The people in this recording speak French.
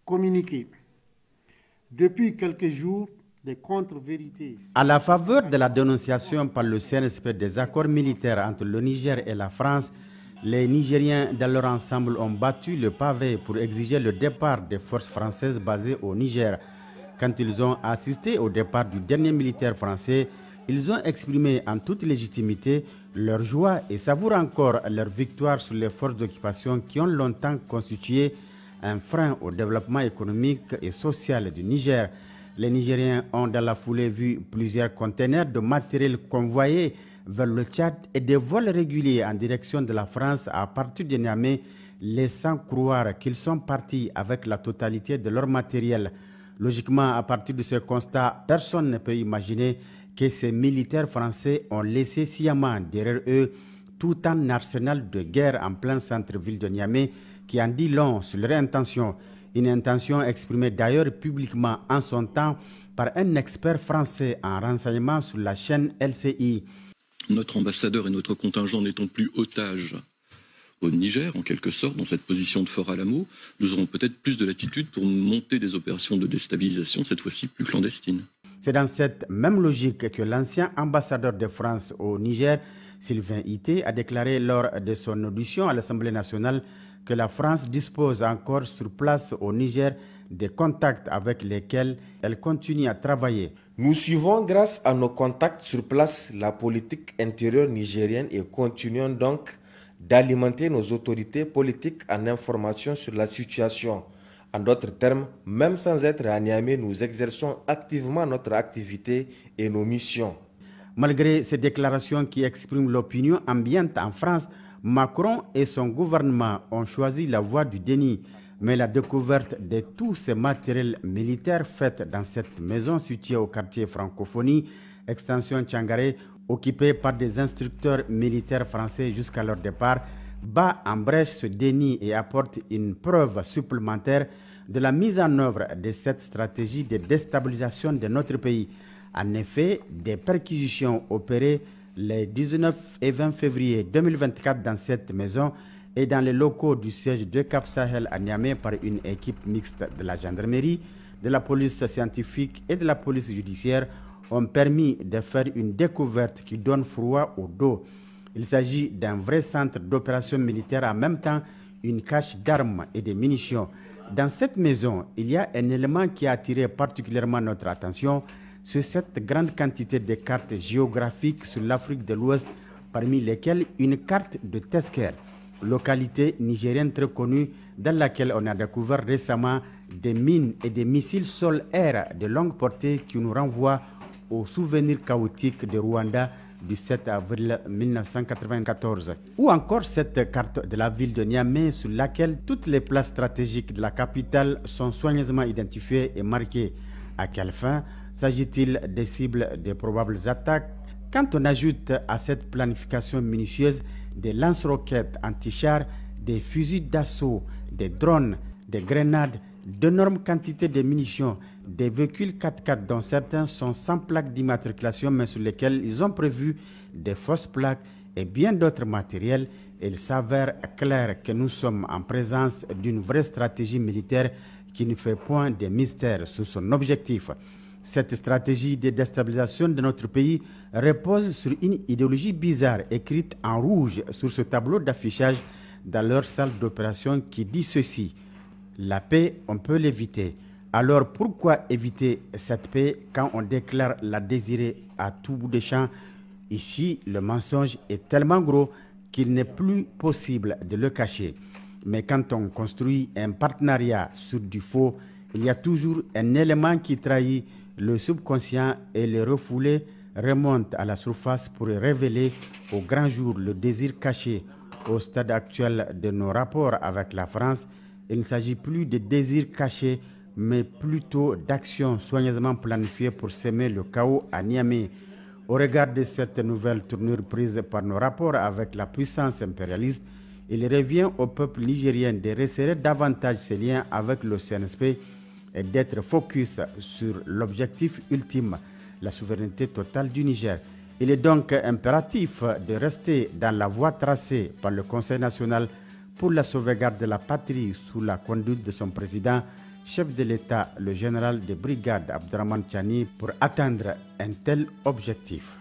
Communiqué. Depuis quelques jours, des contre-vérités. À la faveur de la dénonciation par le CNSP des accords militaires entre le Niger et la France, les Nigériens dans leur ensemble ont battu le pavé pour exiger le départ des forces françaises basées au Niger. Quand ils ont assisté au départ du dernier militaire français, ils ont exprimé en toute légitimité leur joie et savourent encore leur victoire sur les forces d'occupation qui ont longtemps constitué un frein au développement économique et social du Niger. Les Nigériens ont dans la foulée vu plusieurs conteneurs de matériel convoyés vers le Tchad et des vols réguliers en direction de la France à partir de Niamey, laissant croire qu'ils sont partis avec la totalité de leur matériel. Logiquement, à partir de ce constat, personne ne peut imaginer que ces militaires français ont laissé sciemment derrière eux tout un arsenal de guerre en plein centre-ville de Niamey qui en dit long sur leur intention. Une intention exprimée d'ailleurs publiquement en son temps par un expert français en renseignement sur la chaîne LCI. Notre ambassadeur et notre contingent n'étant plus otages au Niger, en quelque sorte, dans cette position de Fort Alamo, nous aurons peut-être plus de latitude pour monter des opérations de déstabilisation, cette fois-ci plus clandestines. C'est dans cette même logique que l'ancien ambassadeur de France au Niger, Sylvain Ité, a déclaré lors de son audition à l'Assemblée nationale que la France dispose encore sur place au Niger des contacts avec lesquels elle continue à travailler. Nous suivons grâce à nos contacts sur place la politique intérieure nigérienne et continuons donc d'alimenter nos autorités politiques en information sur la situation. En d'autres termes, même sans être à Niamey, nous exerçons activement notre activité et nos missions. Malgré ces déclarations qui expriment l'opinion ambiante en France, Macron et son gouvernement ont choisi la voie du déni. Mais la découverte de tous ces matériels militaires faits dans cette maison située au quartier Francophonie, extension Tchangaré, occupée par des instructeurs militaires français jusqu'à leur départ, bat en brèche ce déni et apporte une preuve supplémentaire de la mise en œuvre de cette stratégie de déstabilisation de notre pays. En effet, des perquisitions opérées les 19 et 20 février 2024 dans cette maison et dans les locaux du siège de Cap Sahel à Niamey par une équipe mixte de la gendarmerie, de la police scientifique et de la police judiciaire ont permis de faire une découverte qui donne froid au dos. Il s'agit d'un vrai centre d'opération militaire, en même temps une cache d'armes et de munitions. Dans cette maison, il y a un élément qui a attiré particulièrement notre attention, c'est cette grande quantité de cartes géographiques sur l'Afrique de l'Ouest, parmi lesquelles une carte de Tesker, localité nigérienne très connue dans laquelle on a découvert récemment des mines et des missiles sol-air de longue portée qui nous renvoient au souvenir chaotique de Rwanda du 7 avril 1994. Ou encore cette carte de la ville de Niamey sur laquelle toutes les places stratégiques de la capitale sont soigneusement identifiées et marquées. À quelle fin s'agit-il des cibles des probables attaques? Quand on ajoute à cette planification minutieuse des lance-roquettes anti-chars, des fusils d'assaut, des drones, des grenades, d'énormes quantités de munitions, des véhicules 4x4 dont certains sont sans plaque d'immatriculation mais sur lesquels ils ont prévu des fausses plaques et bien d'autres matériels, il s'avère clair que nous sommes en présence d'une vraie stratégie militaire qui ne fait point de mystère sur son objectif. Cette stratégie de déstabilisation de notre pays repose sur une idéologie bizarre écrite en rouge sur ce tableau d'affichage dans leur salle d'opération qui dit ceci: la paix, on peut l'éviter. Alors pourquoi éviter cette paix quand on déclare la désirer à tout bout de champ? Ici, le mensonge est tellement gros qu'il n'est plus possible de le cacher. Mais quand on construit un partenariat sur du faux, il y a toujours un élément qui trahit le subconscient et le refoulé remonte à la surface pour révéler au grand jour le désir caché. Au stade actuel de nos rapports avec la France, il ne s'agit plus de désirs cachés, mais plutôt d'actions soigneusement planifiées pour semer le chaos à Niamey. Au regard de cette nouvelle tournure prise par nos rapports avec la puissance impérialiste, il revient au peuple nigérien de resserrer davantage ses liens avec le CNSP et d'être focus sur l'objectif ultime, la souveraineté totale du Niger. Il est donc impératif de rester dans la voie tracée par le Conseil national pour la sauvegarde de la patrie sous la conduite de son président, chef de l'État, le général de brigade Abdourahmane Tiani, pour atteindre un tel objectif.